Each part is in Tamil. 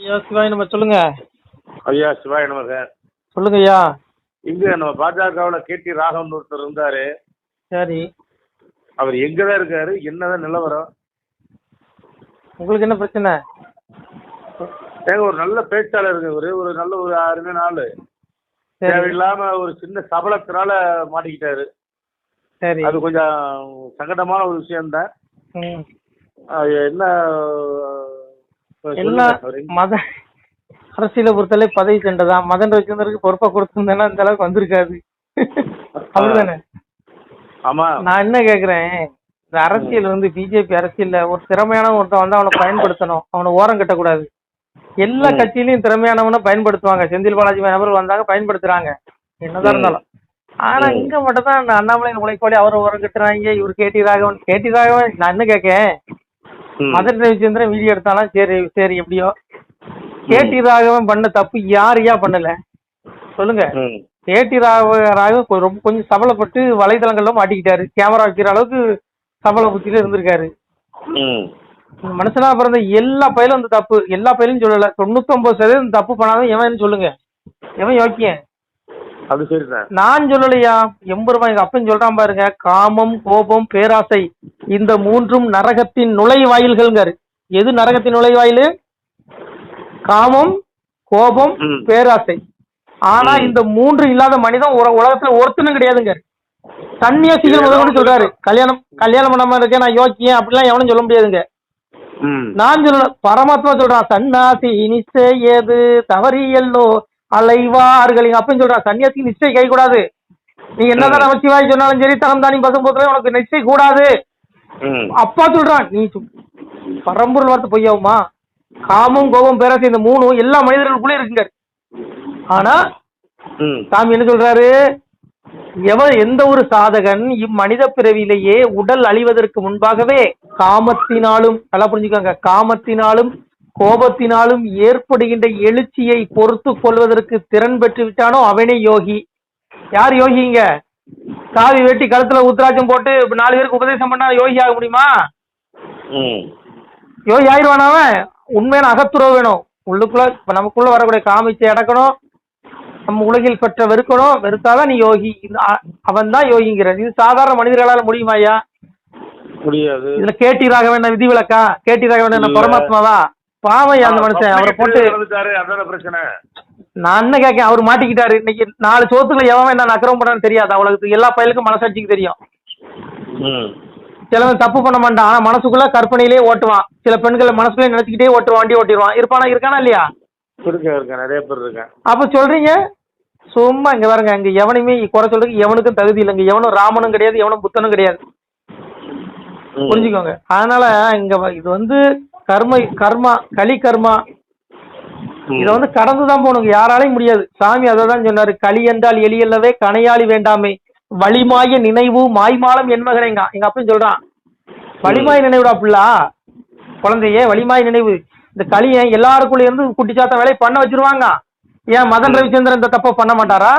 ஐயா சிவாய் நம்ம சொல்லுங்க. ஐயா சிவாய நமக. சொல்லுங்க ஐயா. இங்க நம்ம பாஜகவுல கேடி ராகவன் ஒருத்தர் இருந்தாரு. சரி, அவர் எங்கதான் இருக்காரு, என்னதான் நிலவரம்? உங்களுக்கு என்ன பிரச்சனை? ஏங்க ஒரு நல்ல பேச்சாளர், ஒரு நல்ல ஒரு அருமையான ஆளு. சரி தேவையில்லாம ஒரு சின்ன சபலத்தினால மாட்டிக்கிட்டாரு. சரி. அது கொஞ்சம் சங்கடமான ஒரு விஷயம்தான். ம். என்ன என்ன சொல்லுங்க அவரு. மத அரசியலை பொறுத்தவரை பதவி சண்டைதான். மதன் ரவிச்சந்திரனுக்கு பொறுப்பா கொடுத்திருந்தேன்னா இந்த அளவுக்கு வந்திருக்காது. அப்படிதானே? ஆமா. நான் என்ன கேக்குறேன், இந்த அரசியல் வந்து பிஜேபி அரசியல்ல ஒரு திறமையான ஒருத்தன் வந்து அவனை பயன்படுத்தணும், அவனை ஓரம் கட்டக்கூடாது. எல்லா கட்சியிலயும் திறமையானவனை பயன்படுத்துவாங்க. செந்தில் பாலாஜி நபர்கள் வந்தாங்க, பயன்படுத்துறாங்க என்னதான் இருந்தாலும். ஆனா இங்க மட்டும் தான் அந்த அண்ணாமலை உழைப்பாளி அவரை ஓரம் கட்டுறாங்க. இவர் கேடி ராகவன் நான் என்ன கேட்கேன், மதன் ரவிச்சந்திரன் வீடியோ எடுத்தாலும் சரி சரி எப்படியோ, கேடி ராகவன் பண்ண தப்பு யாரையா பண்ணல சொல்லுங்க. கேடி ராகவன் ரொம்ப கொஞ்சம் சபலப்பட்டு வலைதளங்கள்ல மாட்டிக்கிட்டாரு. கேமரா வைக்கிற அளவுக்கு சபல புத்தியில இருந்திருக்காரு. மனுஷனா பிறந்த எல்லா பயிலும் இந்த தப்பு, எல்லா பயிலும் சொல்லல, 99% தப்பு பண்ணாதான் எவன் சொல்லுங்க, எவன் யோக்கியன்? அது சரிதான். நான் சொல்லலையா, 80 ரூபாய் எங்க அப்பன் சொல்றான் பாருங்க. காமம், கோபம், பேராசை இந்த மூன்றும் நரகத்தின் நுழைவாயில்கள்ங்காரு. எது நரகத்தின் நுழைவாயில்? காமம், கோபம், பேராசை. ஆனா இந்த மூன்று இல்லாத மனிதன் உலகத்துல ஒருத்தனும் கிடையாதுங்க. சன்னியாசிகள் முதல்ல சொல்றாரு, கல்யாணம் பண்ணாம இருக்கேன் நான் யோக்கியன் அப்படிலாம் எவனும் சொல்ல முடியாதுங்க. நான் சொல்ல, பரமாத்மா சொல்றான், சன்னாசி நிச்சயது தவறியல்லோ அலைவார்கள். எங்க அப்பன்னு சொல்றான், சன்னியாசிக்கு நிச்சயம் கை கூடாது. நீ என்னதான் நமச்சிவாய் சொன்னாலும் சரி, தரம் தானி பசும் போதுல உனக்கு நிச்சயம் கூடாது. அப்பா சொல்றான், நீ பரம்பொருள் வார்த்தை பொய்யாவுமா? காமம், கோபம், பேராசை இந்த மூணும் எல்லா மனிதர்களுக்குள்ளே இருக்குங்க. ஆனா சாமி என்ன சொல்றாரு, எந்த ஒரு சாதகன் இம்மனித பிறவிலேயே உடல் அழிவதற்கு முன்பாகவே காமத்தினாலும், நல்லா புரிஞ்சுக்கோங்க, காமத்தினாலும் கோபத்தினாலும் ஏற்படுகின்ற எழுச்சியை பொறுத்து கொள்வதற்கு திறன் பெற்று விட்டானோ அவனே யோகி. யார் யோகிங்க? காவி வெட்டி கழுத்துல உத்ராட்சம் போட்டு 4 பேருக்கு உபதேசம் பண்ணா யோகி ஆக முடியுமா? யோகி ஆயிடுவான் அவன். உண்மையான அகத்துறவு வேணும். உள்ளுக்குள்ள இப்ப நமக்குள்ள வரக்கூடிய காமிச்சை அடக்கணும், நம்ம உலகில் பெற்ற வெறுக்கணும், வெறுத்தாதான் நீ யோகி. அவன் தான் யோகிங்கிறது. இது சாதாரண மனிதர்களால முடியுமா ஐயா? முடியாது. இதுல கேடி ராகவன் விதிவிலக்கா? கேடி ராகவன் பரமாத்மாவா? பாவையா அந்த மனுஷன். அவரை போட்டு நான் என்ன கேட்கேன், அவர் மாட்டிக்கிட்டாரு. இன்னைக்கு 4 சோத்துக்களை எவன் என்ன அக்கிரமம் பண்ணான்னு தெரியாது உலகத்துக்கு. எல்லா பயலுக்கும் மனசாட்சிக்கு தெரியும். சிலவன் தப்பு பண்ண மாட்டான், ஆனா மனசுக்குள்ள கற்பனையிலே ஓட்டுவான். சில பெண்களை மனசுக்குள்ளே நினைச்சுக்கிட்டே ஓட்டுவான், வண்டி ஓட்டிடுவான். இருக்கானா இல்லையா? நிறைய பேர் இருக்காங்க. அப்ப சொல்றீங்க சும்மா இங்க பாருங்க, இங்க எவனுமே குறை சொல்றதுக்கு எவனுக்கும் தகுதி இல்லைங்க. எவனும் ராமனும் கிடையாது, எவனும் புத்தனும் கிடையாது. புரிஞ்சுக்கோங்க. அதனால இங்க இது வந்து கர்மா, களி கர்மா. இத வந்து கடந்துதான் போகணுங்க, யாராலையும் முடியாது. சாமி அதான் சொன்னாரு, களி என்றால் எலியல்லவே கனையாளி வேண்டாமே, வலிமாய நினைவு மாய்மாலம் என் மகனேங்க. எங்க அப்பன்னு சொல்றான், வலிமாய நினைவுடா பிள்ளா குழந்தையே, வலிமாய நினைவு. இந்த களியை எல்லாருக்குள்ள இருந்து குட்டிச்சாத்த வேலையை பண்ண வச்சிருவாங்க. ஏன் மதன் ரவிச்சந்திரன் இந்த தப்ப பண்ண மாட்டாரா?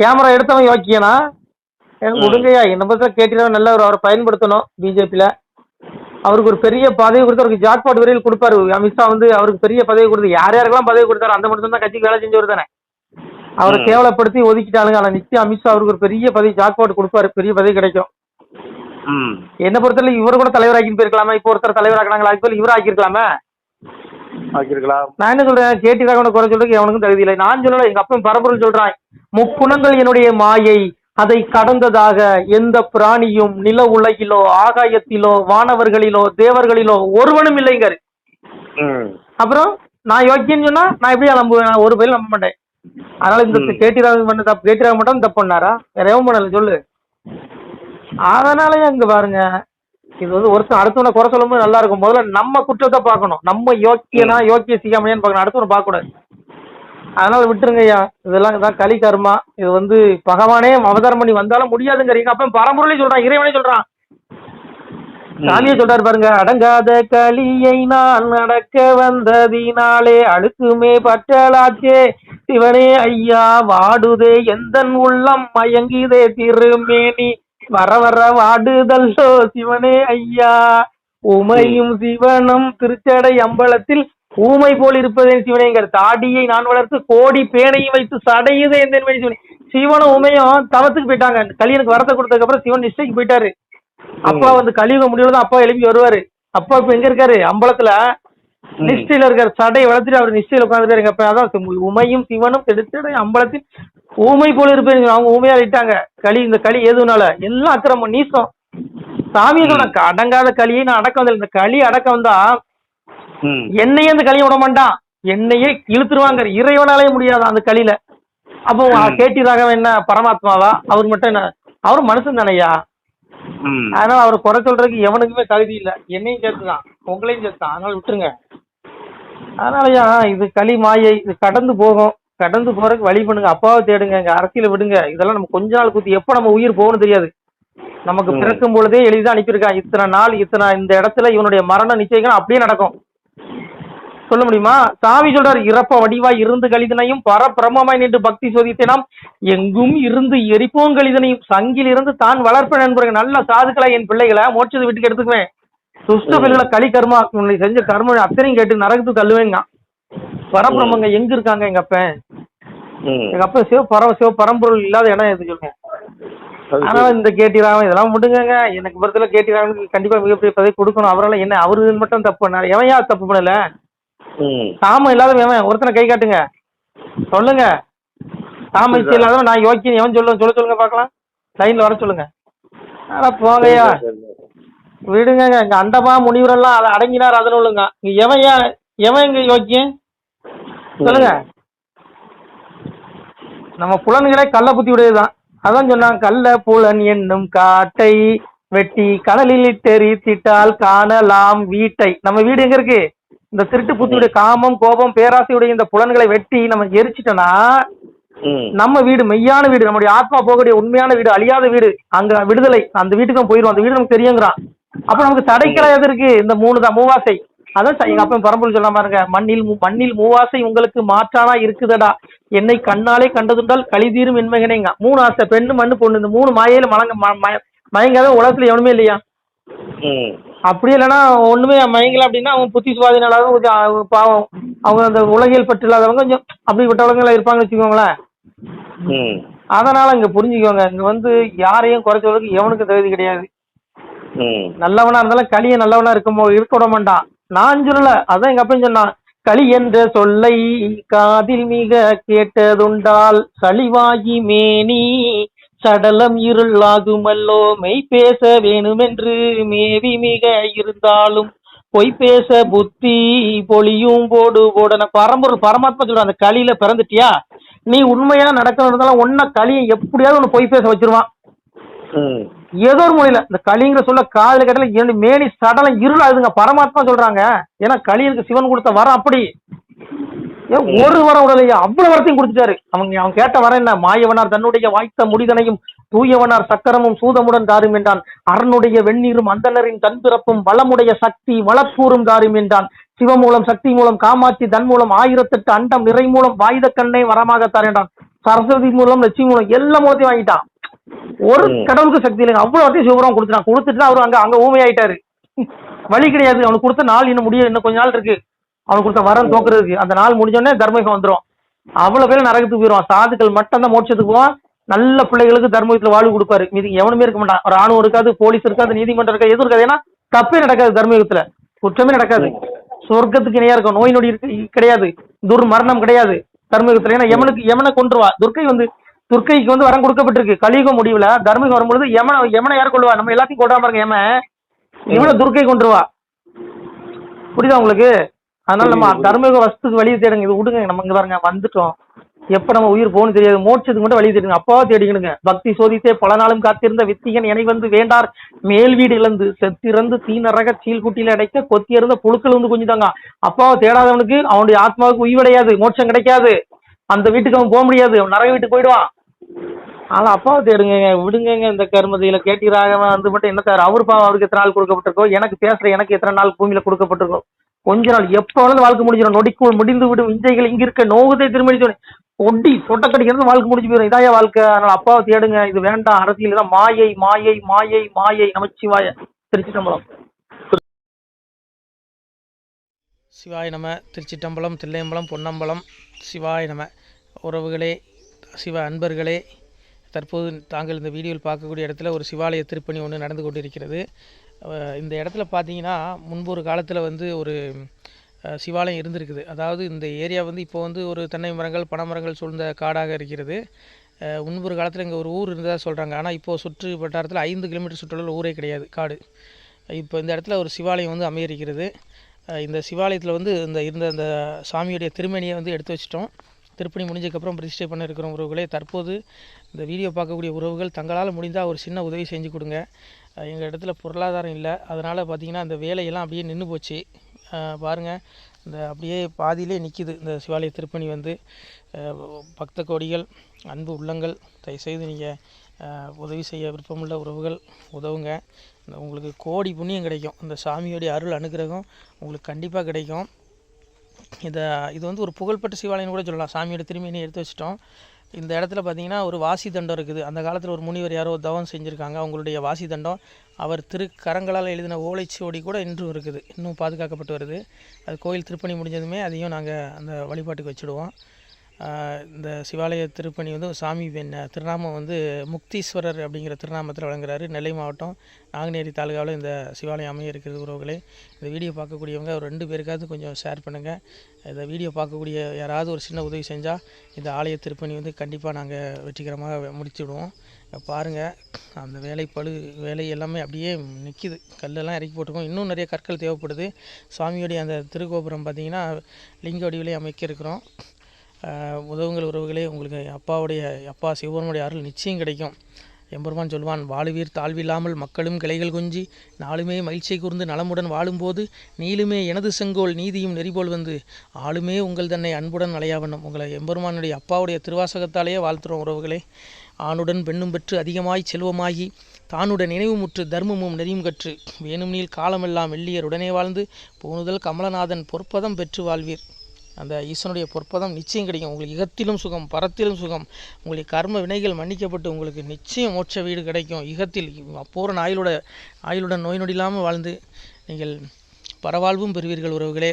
கேமரா எடுத்தவன் யோக்கியனா? விடுங்கய்யா. என்ன பத்தில கேட்டீங்கன்னா நல்லா அவரை பயன்படுத்தணும். பிஜேபியில அவருக்கு ஒரு பெரிய பதவி கொடுத்து, அவருக்கு ஜாக்பாட் வரையில் கொடுப்பாரு. அமித்ஷா வந்து அவருக்கு பெரிய பதவி கொடுத்து, யாருக்கெல்லாம் பதவி கொடுத்தாரு அந்த மட்டும் தான் கட்சிக்கு வேலை செஞ்சவர் தானே. அவரை கேவலப்படுத்தி ஒதுக்கிட்டாளுங்க. ஆனா நிச்சயம் அமித்ஷா அவருக்கு ஒரு பெரிய பதவி ஜாக்பாட் கொடுப்பாரு, பெரிய பதவி கிடைக்கும். என்ன பொறுத்தவரை இவர் கூட தலைவராக்கி போயிருக்கலாமா? இப்போ ஒருத்தர் தலைவராக்கினாங்களா, அதுக்கு இவரும் ஆக்கியிருக்கலாமே. நான் என்ன சொல்றேன், கேடி ராகவனை குறை சொல்றதுக்கு எவனுக்கும் தகுதி இல்லை. நான் சொல்லல, எங்க அப்பன் பரம்பொருள் சொல்றான், முக்குணங்கள் என்னுடைய மாயை, அதை கடந்ததாக எந்த பிராணியும் நில உலகிலோ ஆகாயத்திலோ வானவர்களிலோ தேவர்களிலோ ஒருவனும் இல்லைங்காரு. அப்புறம் நான் யோக்கியன்னு சொன்னா நான் எப்படியா நம்புவேன்? நான் ஒரு பேரும் நம்ப மாட்டேன். அதனால இந்த கேடி ராகவன் பண்ண தப்பு, கேடி ராகவன் மட்டும் தப்பு பண்ணாரா? வேற எவன் பண்ணல சொல்லு. அதனாலயே இங்க பாருங்க, இது வந்து ஒருத்தன் அடுத்தவனை குறை சொல்லும்போது நல்லா இருக்கும். முதல்ல நம்ம குற்றத்தை பார்க்கணும், நம்ம யோக்கிய செய்யாமையான்னு பார்க்கணும், அடுத்தவனை பார்க்க கூடாது. அதனால விட்டுருங்க ஐயா, இதெல்லாம் இதான் களி கர்மா. இது வந்து பகவானே அவதாரம் பண்ணி வந்தாலும் முடியாதுங்கிறீங்க. அப்ப பரம்பொருளே சொல்றான், இறைவனே சொல்றான், சாமியே சொல்றாரு பாருங்க, அடங்காத களியை நான் நடக்க வந்ததினாலே அழுக்குமே பற்றலாச்சே சிவனே ஐயா, வாடுதே எந்தன் உள்ளம் மயங்கிதே திருமேனி வர வர வாடுதல்லோ சிவனே ஐயா. உமையும் சிவனும் திருச்சடை அம்பலத்தில் ஊமை போல் இருப்பதே சிவனைங்கிற தாடியை நான் வளர்த்து கோடி பேனையும் வைத்து சடையுதே எந்த சிவனை. சிவனும் உமையும் தவத்துக்கு போயிட்டாங்க. கலியனுக்கு வரத்தை கொடுத்ததுக்கு அப்புறம் சிவன் நிஷ்டைக்கு போயிட்டாரு. அப்பா வந்து கலியுகம் முடிவுதான் அப்பா எழுப்பி வருவாரு. அப்பா இப்ப எங்க இருக்காரு? அம்பலத்துல நிஷ்டையில இருக்காரு. சடையை வளர்த்துட்டு அவர் நிஷ்டையில உட்காந்துருக்காரு. எங்க அப்பா அதான் உமையும் சிவனும் திருச்சடை அம்பலத்தில் ஊமை போல இருப்பேன். அவங்க ஊமையா இட்டாங்க. களி இந்த களி எதுனால எல்லாம் அக்கிரமம் நீசம். சாமியை சொல்ற அடங்காத களியை நான் அடக்க வந்தேன். இந்த களி அடக்க வந்தா என்னையே அந்த களியை விட மாட்டான். என்னையே இழுத்துருவாங்க. இறைவனாலே முடியாது அந்த களியில. அப்போ கேட்டிராக என்ன பரமாத்மாவா? அவர் மட்டும் என்ன? அவரு மனுஷன் தானையா. அதனால அவரை குறை சொல்றதுக்கு எவனுக்குமே தகுதி இல்லை. என்னையும் சேர்த்துதான் உங்களையும் சேர்த்தான். அதனால விட்டுருங்க. அதனாலயா இது களி மாயை. இது கடந்து போகும். கடந்து போறதுக்கு வழி பண்ணுங்க. அப்பாவை தேடுங்க. எங்க அரசியல விடுங்க. இதெல்லாம் நம்ம கொஞ்ச நாள் குத்தி எப்ப நம்ம உயிர் போகணும் தெரியாது. நமக்கு பிறக்கும் பொழுதே எளிதான் அனுப்பியிருக்கான். இத்தனை நாள் இந்த இடத்துல இவனுடைய மரணம் நிச்சயம் அப்படியே நடக்கும். சொல்ல முடியுமா? சாமி சொல்றாரு, இறப்ப வடிவாய் இருந்து கழிதனையும் பரபிரமமாய் நின்று பக்தி சோதித்தேனாம் எங்கும் இருந்து எரிப்போம் கழிதனையும் சங்கில் இருந்து தான் வளர்ப்பேன் என்பது. நல்ல சாதுக்களா என் பிள்ளைகளை மோட்சத்தை வீட்டுக்கு எடுத்துக்குவேன். துஷ்ட பிள்ளைகளை களி கர்மா உன்னை செஞ்ச கர்ம அத்தனையும் கேட்டு நரகத்துக்கு தள்ளுவேங்க. பரபிரமங்க எங்க இருக்காங்க? எங்க அப்பன் எங்க அப்ப சிவ பரம்பொருள் இல்லாத இடம் எது சொல்லுங்க. ஆனா இந்த கேட்டிராமன் இதெல்லாம் விடுங்க. எனக்கு பொறுத்தல கேட்டிராமனுக்கு கண்டிப்பா மிகப்பெரிய பதவி கொடுக்கணும். அவரால் என்ன அவரு மட்டும் தப்பு பண்ணாரு? எவன் யார் தப்பு பண்ணல? சாமம் இல்லாத எவன்? ஒருத்தனை கை காட்டுங்க சொல்லுங்க. சாம இச்சை இல்லாதவன் நான் யோக்கியன் எவன் சொல்லுங்க பாக்கலாம். லைன்ல வர சொல்லுங்க. ஆனா போங்கய்யா விடுங்க. இங்க அண்டமா முனிவரெல்லாம் அதை அடங்கினார். அதன் உள்ளுங்க. எவன் இங்க யோக்கியன் சொல்லுங்க. நம்ம புலன்களே கள்ள புத்தி உடையதுதான். அதான் சொன்னாங்க, கள்ள புலன் என்னும் காட்டை வெட்டி கடலில் தெரித்திட்டால் காணலாம் வீட்டை. நம்ம வீடு எங்க இருக்கு? இந்த திருட்டு புத்தியுடைய காமம் கோபம் பேராசையுடைய இந்த புலன்களை வெட்டி நம்ம எரிச்சிட்டோம்னா நம்ம வீடு மெய்யான வீடு, நம்முடைய ஆத்மா போகக்கூடிய உண்மையான வீடு, அழியாத வீடு, அங்க விடுதலை. அந்த வீட்டுக்கு போயிடும். அந்த வீடு நமக்கு தெரியுங்கிறான். அப்ப நமக்கு தடைக்கலை எது இருக்கு? இந்த மூவாசை. அதான் எங்க அப்பா பரம்பரை சொல்ல பாருங்க, மண்ணில் மூவாசை உங்களுக்கு மாற்றானா இருக்குதடா, என்னை கண்ணாலே கண்டதுண்டால் கழிதீரும் என்மகனேங்க. 3 ஆசை, பெண்ணு மண்ணு பொண்ணு. இந்த 3 மாயையில மயங்காத உலகத்துல எவனுமே இல்லையா? அப்படி இல்லைன்னா ஒண்ணுமே மயங்கல அப்படின்னா அவன் புத்தி சுவாதீனாலும் கொஞ்சம் பாவம். அவங்க அந்த உலகியல் பற்று இல்லாதவங்க கொஞ்சம் அப்படிப்பட்டவங்க இருப்பாங்கன்னு வச்சுக்கோங்களேன். அதனால இங்க புரிஞ்சுக்கோங்க, இங்க வந்து யாரையும் குறைச்சவங்களுக்கு எவனுக்கு தகுதி கிடையாது. நல்லவனா இருந்தாலும் களிய நல்லவனா இருக்க விட மாட்டான். நான் சொல்லல, அதான் எங்க அப்பன் சொன்னான், களி என்ற சொல்லை காதில் மிக கேட்டதுண்டால் சளிவாகி மேனி சடலம் இருளாகுமல்லோ மெய் பேச வேணுமென்று மேவி மிக இருந்தாலும் பொய் பேச புத்தி பொலியும் போடன. பரமாத்மா சொல்ற, அந்த களியில பிறந்துட்டியா நீ உண்மையா நடக்கணும் ஒன்ன களியை எப்படியாவது ஒண்ணு பொய் பேச வச்சிருவான். ஏதோ ஒரு மொழியில இந்த களிங்கிற சொல்ல காதல கேட்டல மேனி சடலம் இருளாதுங்க. பரமாத்மா சொல்றாங்க. ஏன்னா களிக்கு சிவன் கொடுத்த வரம் அப்படி. ஒரு வரம் உடலையா அவ்வளவு வரத்தையும் கொடுத்துட்டாரு. அவன் கேட்ட வரம் என்ன? மாயவனார் தன்னுடைய வாய்த்த முடிதனையும் தூயவனார் சக்கரமும் சூதமுடன் தாரும் என்றான். அரணுடைய வெந்நீரும் அந்தனரின் தன் பிறப்பும் வளமுடைய சக்தி வளப்பூரும் தாரும் என்றான். சிவமூலம் சக்தி மூலம் காமாட்சி தன் மூலம் 1008 அண்டம் நிறை மூலம் வாயுத கண்ணை வரமாகத்தார் என்றான். சரஸ்வதி மூலம் லட்சுமி மூலம் எல்லா மூலத்தையும் வாங்கிட்டான். ஒரு கடவுளுக்கு சக்தி இல்லைங்க. அவ்வளவு சிவபுரம் கொடுத்துட்டு அவரு அங்க ஊமையாயிட்டாரு. வழி கிடையாது. அவனுக்கு கொடுத்த நாள் இன்னும் இன்னும் கொஞ்ச நாள் இருக்கு. அவனுக்கு கொடுத்த வரம் தோக்குறதுக்கு. அந்த நாள் முடிஞ்சோடனே தர்மயுகம் வந்துடும். அவ்வளவு பேர் நரகத்துக்கு போயிடுவான். சாதுக்கள் மட்டும் தான் மோட்சத்துக்கு போவான். நல்ல பிள்ளைகளுக்கு தர்மயுகத்துல வாழ்வு கொடுப்பாரு. மீது எவனுமே இருக்க மாட்டான். ராணுவம் இருக்காது, போலீஸ் இருக்காது, நீதிமன்றம் இருக்காது, எதுவும் இருக்காது. ஏன்னா தப்பே நடக்காது. தர்மயுகத்துல குற்றமே நடக்காது. சொர்க்கத்துக்கு இணையா இருக்கும். நோய் நொடி கிடையாது, துர்மரணம் கிடையாது தர்மயுகத்துல. ஏன்னா எமனை கொன்றுவா. துர்க்கைக்கு வந்து வரம் கொடுக்கப்பட்டிருக்கு. கலியுகம் முடிவுல தர்மயுகம் வரும்பொழுது யமனை யார் கொள்ளுவா? நம்ம எல்லாத்தையும் கொள்றாம இருக்க இவனை துர்க்கை கொன்றுவா. புரியுதா உங்களுக்கு? அதனால நம்ம தர்மயுக வசத்துக்கு வழியை தேடுங்க. இது விடுங்க. நம்ம இங்க பாருங்க வந்துட்டோம். எப்ப நம்ம உயிர் போகணும் தெரியாது. மோட்சத்துக்கு மட்டும் வழி தேடுங்க. அப்பாவா தேடிக்கணுங்க. பக்தி சோதித்தே பல நாளும் காத்திருந்த வித்திகன் எனை வந்து வேண்டார் மேல் வீடு இழந்து செத்திறந்து தீநரக சீல்குட்டியில அடைக்க கொத்தியிருந்த புழுக்கள் வந்து கொஞ்சிட்டாங்க. அப்பாவை தேடாதவனுக்கு அவனுடைய ஆத்மாவுக்கு உய்வடையாது, மோட்சம் கிடைக்காது. அந்த வீட்டுக்கு அவன் போக முடியாது. அவன் நரக வீட்டுக்கு போயிடுவான். ஆனா அப்பாவை தேடுங்க. விடுங்க. இந்த கர்மதியில கேட்டீராக வந்து மட்டும் என்ன சார்? அவர் பாவம் அவருக்கு எத்தனை நாள் கொடுக்கப்பட்டிருக்கோ, எனக்கு பேசுற எனக்கு எத்தனை நாள் பூமியில கொடுக்கப்பட்டிருக்கோம். கொஞ்ச நாள் எப்ப வேணாலும் வாழ்க்கை முடிஞ்சிடும். நொடிக்குள் முடிந்து விடும் விஞ்சைகள் இங்க இருக்க நோகுதை திரும்பி ஒட்டி சொட்டக்கடிக்கிறது வாழ்க்கை முடிஞ்சு போயிடும். இதாய வாழ்க்கை. அதனால அப்பாவை தேடுங்க. இது வேண்டாம். அரசியல் தான் மாயை மாயை மாயை மாயை. நமச்சிவாய. திருச்சி சம்பளம். சிவாய நம. திருச்சிட்டம்பலம், தில்லையம்பலம், பொன்னம்பலம். சிவாய நம. உறவுகளே, சிவ அன்பர்களே, தற்போது தாங்கள் இந்த வீடியோவில் பார்க்கக்கூடிய இடத்துல ஒரு சிவாலய திருப்பணி ஒன்று நடந்து கொண்டிருக்கிறது. இந்த இடத்துல பார்த்தீங்கன்னா முன்பு ஒரு காலத்தில் ஒரு சிவாலயம் இருந்திருக்குது. அதாவது இந்த ஏரியா இப்போ ஒரு தென்னை மரங்கள், பனை மரங்கள் சூழ்ந்த காடாக இருக்கிறது. முன்பு ஒரு காலத்தில் இங்கே ஒரு ஊர் இருந்ததாக சொல்கிறாங்க. ஆனால் இப்போது சுற்று வட்டாரத்தில் 5 கிலோமீட்டர் சுற்றுலா ஊரே கிடையாது, காடு. இப்போ இந்த இடத்துல ஒரு சிவாலயம் அமையிருக்கிறது. இந்த சிவாலயத்தில் இருந்த அந்த சாமியுடைய திருமேனியை எடுத்து வச்சிட்டோம். திருப்பணி முடிஞ்சதுக்கப்புறம் பிரதிஷ்டை பண்ண இருக்கிற உறவுகளே, தற்போது இந்த வீடியோ பார்க்கக்கூடிய உறவுகள் தங்களால் முடிந்தால் ஒரு சின்ன உதவி செஞ்சு கொடுங்க. எங்கள் இடத்துல பொருளாதாரம் இல்லை, அதனால் பார்த்திங்கன்னா அந்த வேலையெல்லாம் அப்படியே நின்று போச்சு. பாருங்கள், இந்த அப்படியே பாதியிலே நிற்கிது இந்த சிவாலய திருப்பணி. பக்த கோடிகள், அன்பு உள்ளங்கள், தயவுசெய்து நீங்கள் உதவி செய்ய விருப்பமுள்ள உறவுகள் உதவுங்க. உங்களுக்கு கோடி புண்ணியம் கிடைக்கும். இந்த சாமியோடைய அருள் அனுகிரகம் உங்களுக்கு கண்டிப்பாக கிடைக்கும். இது ஒரு புகழ்பெற்ற சிவாலயம் கூட சொல்லலாம். சாமியோட திருமேனியை எடுத்து வச்சிட்டோம். இந்த இடத்துல பார்த்திங்கன்னா ஒரு வாசி தண்டம் இருக்குது. அந்த காலத்தில் ஒரு முனிவர் யாரோ தவம் செஞ்சுருக்காங்க. அவங்களுடைய வாசி தண்டம் அவர் திருக்கரங்களால் எழுதின ஓலைச்சுவடி கூட இன்றும் இருக்குது, இன்னும் பாதுகாக்கப்பட்டு வருது. அது கோயில் திருப்பணி முடிஞ்சதுமே அதையும் நாங்கள் அந்த வழிபாட்டுக்கு வச்சுடுவோம். இந்த சிவாலய திருப்பணி சாமி திருநாமம் முக்தீஸ்வரர் அப்படிங்கிற திருநாமத்தில் வழங்குறாரு. நெல்லை மாவட்டம் நாங்குநேரி தாலுகாவில் இந்த சிவாலயம் அமைய இருக்கிறது. உறவுகளே, இந்த வீடியோ பார்க்கக்கூடியவங்க ஒரு 2 பேருக்காவது கொஞ்சம் ஷேர் பண்ணுங்கள். இந்த வீடியோ பார்க்கக்கூடிய யாராவது ஒரு சின்ன உதவி செஞ்சால் இந்த ஆலய திருப்பணி கண்டிப்பாக நாங்கள் வெற்றிகரமாக முடிச்சுடுவோம். பாருங்கள், அந்த வேலை எல்லாமே அப்படியே நிற்கிது. கல்லெல்லாம் இறக்கி போட்டிருக்கோம். இன்னும் நிறைய கற்கள் தேவைப்படுது. சுவாமியோடைய அந்த திருக்கோபுரம் பார்த்திங்கன்னா லிங்க வடிவிலே அமைக்க இருக்கிறோம். உதவுங்கள் உறவுகளே. உங்களுக்கு அப்பா சிவபெருமானுடைய அருள் நிச்சயம் கிடைக்கும். எம்பெருமான் சொல்வான், வாழுவீர் தாழ்வில்லாமல் மக்களும் கிளைகள் கொஞ்சி நாளுமே மகிழ்ச்சியை கூர்ந்து நலமுடன் வாழும்போது நீளுமே எனது செங்கோல் நீதியும் நெறிபோல் ஆளுமே உங்கள் தன்னை அன்புடன் அலையாவண்ணம். உங்களை எம்பெருமானுடைய அப்பாவுடைய திருவாசகத்தாலேயே வாழ்த்துறோம் உறவுகளே. ஆணுடன் பெண்ணும் பெற்று அதிகமாய் செல்வமாகி தானுடன் நினைவுமுற்று தர்மமும் நெறியும் கற்று வேணும் நீள் காலமெல்லாம் வெள்ளியர் உடனே வாழ்ந்து போனுதல் கமலநாதன் பொற்பதம் பெற்று வாழ்வீர். அந்த ஈசனுடைய பொற்பதம் நிச்சயம் கிடைக்கும். உங்களுக்கு இகத்திலும் சுகம், பரத்திலும் சுகம். உங்களுடைய கர்ம வினைகள் மன்னிக்கப்பட்டு உங்களுக்கு நிச்சயம் மோட்ச வீடு கிடைக்கும். இகத்தில் அப்போரன் ஆயுளுடன் நோய் நொடி இல்லாமல் வாழ்ந்து நீங்கள் பரவாழ்வும் பெறுவீர்கள் உறவுகளே.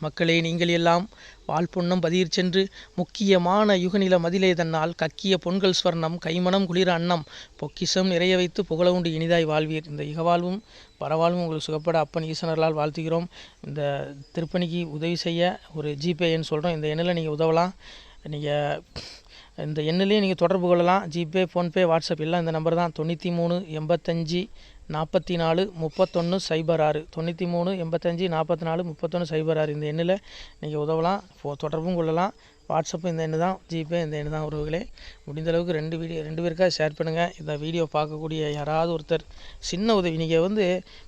மக்களே, நீங்கள் எல்லாம் வாழ்பொன்னம் பதியிற் சென்று முக்கியமான யுகநில மதிலே தன்னால் கக்கிய பொன்கள் ஸ்வர்ணம் கைமணம் குளிர அன்னம் பொக்கிஷம் நிறைய வைத்து புகழ உண்டு இனிதாய் வாழ்வீர். இந்த இகவாழ்வும் பரவாழ்வும் உங்களுக்கு சுகப்பட அப்பன் ஈசனர்களால் வாழ்த்துகிறோம். இந்த திருப்பணிக்கு உதவி செய்ய ஒரு ஜிபே எண் சொல்கிறோம். இந்த எண்ணில் நீங்கள் உதவலாம். நீங்கள் இந்த எண்ணிலேயே நீங்கள் தொடர்பு கொள்ளலாம். ஜிபே, ஃபோன்பே, வாட்ஸ்அப் எல்லாம் இந்த நம்பர் தான். 93 85 44 31 06 93 85 44 31 06. இந்த எண்ணில் நீங்கள் உதவலாம், தொடர்பும் கொள்ளலாம். வாட்ஸ்அப்பும் இந்த எண்ணு தான், ஜிபே இந்த எண்ணு தான் உறவுகளே. முடிந்த அளவுக்கு 2 பேருக்காக ஷேர் பண்ணுங்கள். இந்த வீடியோ பார்க்கக்கூடிய யாராவது ஒருத்தர் சின்ன உதவி, நீங்கள்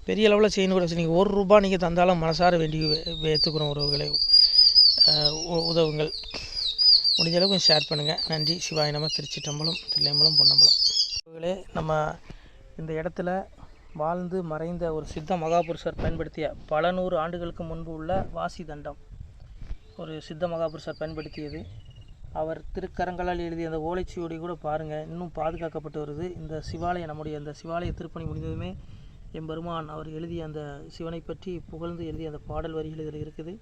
பெரிய அளவில் செய்யணும் கூட, நீங்கள் ₹1 நீங்கள் தந்தாலும் மனசார வேண்டி ஏற்றுக்கிறோம் உறவுகளே. உதவுங்கள். முடிஞ்ச அளவுக்கு கொஞ்சம் ஷேர் பண்ணுங்கள். நன்றி. சிவாய நம. திருச்சிட்டம்பலம், தில்லையம்பலம், பொன்னம்பலம். உறவுகளே, நம்ம இந்த இடத்துல வாழ்ந்து மறைந்த ஒரு சித்த மகாபுருஷர் பயன்படுத்திய பல 100 ஆண்டுகளுக்கு முன்பு உள்ள வாசி தண்டம் ஒரு சித்த மகாபுருஷர் பயன்படுத்தியது. அவர் திருக்கரங்களால் எழுதிய அந்த ஓலைச்சுவடி கூட பாருங்கள், இன்னும் பாதுகாக்கப்பட்டு வருது. இந்த சிவாலயம், நம்முடைய அந்த சிவாலய திருப்பணி முடிந்ததுமே எம்பெருமான் அவர் எழுதிய அந்த சிவனை பற்றி புகழ்ந்து எழுதிய அந்த பாடல் வரிகள் இதில் இருக்குது.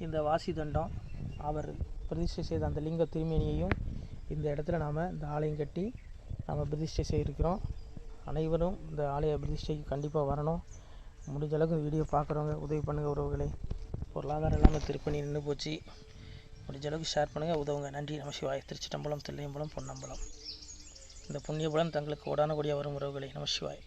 இந்த வாசி தண்டம் அவர் பிரதிஷ்டை செய்த அந்த லிங்க திருமேனியையும் இந்த இடத்துல நாம் இந்த ஆலயம் கட்டி நாம் பிரதிஷ்டை செய்திருக்கிறோம். அனைவரும் இந்த ஆலய பிரதிஷ்டைக்கு கண்டிப்பாக வரணும். முடிஞ்ச அளவுக்கு வீடியோ பார்க்குறவங்க உதவி பண்ணுங்கள் உறவுகளே. பொருளாதாரம் இல்லாமல் திருப்பணி நின்று போச்சு. முடிஞ்ச அளவுக்கு ஷேர் பண்ணுங்கள், உதவுங்க. நன்றி. நம சிவாய. திருச்சிட்டம்பலம், தில்லையம்பலம், பொன்னம்பலம். இந்த புண்ணிய பலன் தங்களுக்கு உடான கூடிய வரும் உறவுகளே. நம சிவாய.